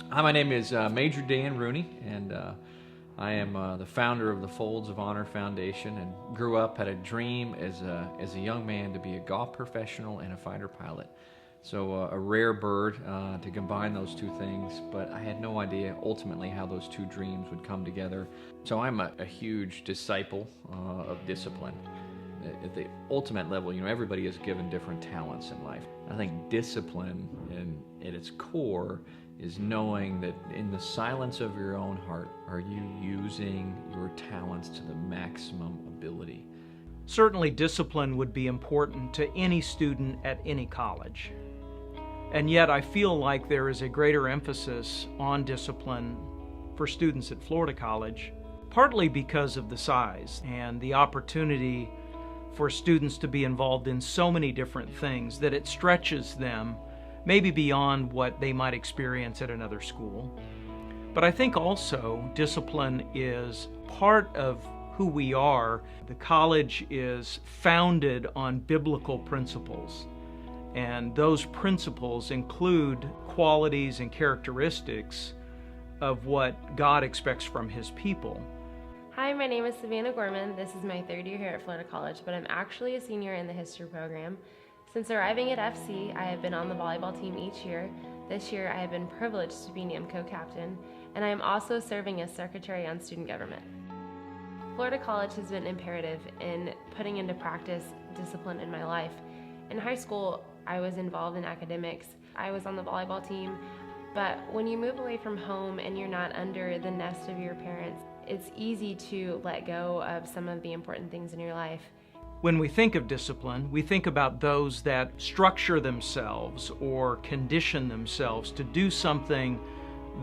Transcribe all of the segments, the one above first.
Hi, my name is Major Dan ROONEY, and I am the founder of the Folds of Honor Foundation, and grew up, had a dream as a young man to be a golf professional and a fighter pilot. So a rare bird to combine those two things, but I had no idea ultimately how those two dreams would come together. So I'm a huge disciple of discipline. At the ultimate level, everybody is given different talents in life. I think discipline, at its core, is knowing that in the silence of your own heart, are you using your talents to the maximum ability? Certainly discipline would be important to any student at any college. And yet I feel like there is a greater emphasis on discipline for students at Florida College, partly because of the size and the opportunity for students to be involved in so many different things that it stretches them maybe beyond what they might experience at another school. But I think also discipline is part of who we are. The college is founded on biblical principles, and those principles include qualities and characteristics of what God expects from His people. Hi, my name is SAVANNAH. This is my third year here at Florida College, but I'm actually a senior in the history program. Since arriving at FC, I have been on the volleyball team each year. This year, I have been privileged to be named co-captain, and I am also serving as secretary on student government. Florida College has been imperative in putting into practice discipline in my life. In high school, I was involved in academics. I was on the volleyball team, but when you move away from home and you're not under the nest of your parents, it's easy to let go of some of the important things in your life. When we think of discipline, we think about those that structure themselves or condition themselves to do something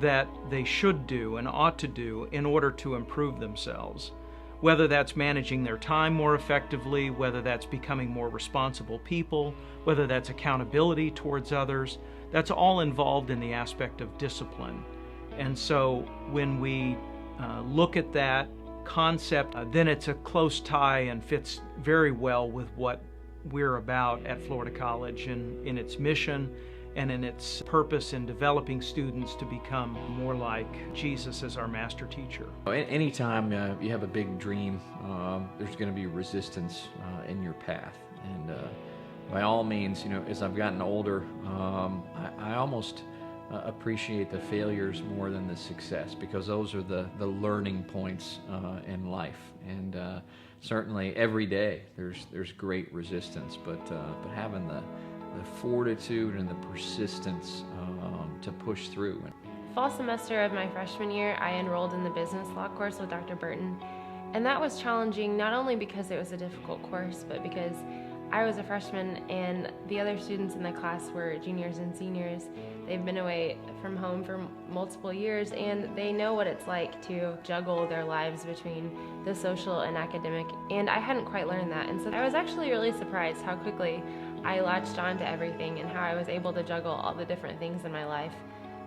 that they should do and ought to do in order to improve themselves. Whether that's managing their time more effectively, whether that's becoming more responsible people, whether that's accountability towards others, that's all involved in the aspect of discipline. And so when we look at that concept, then it's a close tie and fits very well with what we're about at Florida College in its mission and in its purpose in developing students to become more like Jesus as our master teacher. Anytime you have a big dream, there's going to be resistance in your path. And by all means, as I've gotten older, I almost appreciate the failures more than the success, because those are the learning points in life. And certainly every day there's great resistance, but having the fortitude and the persistence to push through. Fall semester of my freshman year, I enrolled in the business law course with Dr. Burton, and that was challenging not only because it was a difficult course, but because I was a freshman and the other students in the class were juniors and seniors. They've been away from home for multiple years, and they know what it's like to juggle their lives between the social and academic, and I hadn't quite learned that. And so I was actually really surprised how quickly I latched on to everything and how I was able to juggle all the different things in my life.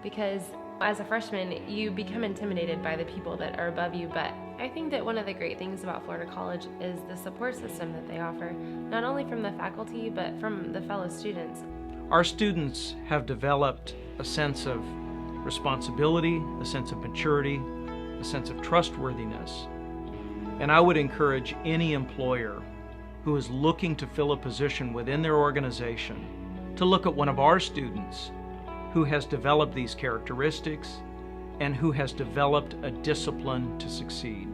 Because as a freshman, you become intimidated by the people that are above you, but I think that one of the great things about Florida College is the support system that they offer, not only from the faculty, but from the fellow students. Our students have developed a sense of responsibility, a sense of maturity, a sense of trustworthiness. And I would encourage any employer who is looking to fill a position within their organization to look at one of our students who has developed these characteristics and who has developed a discipline to succeed.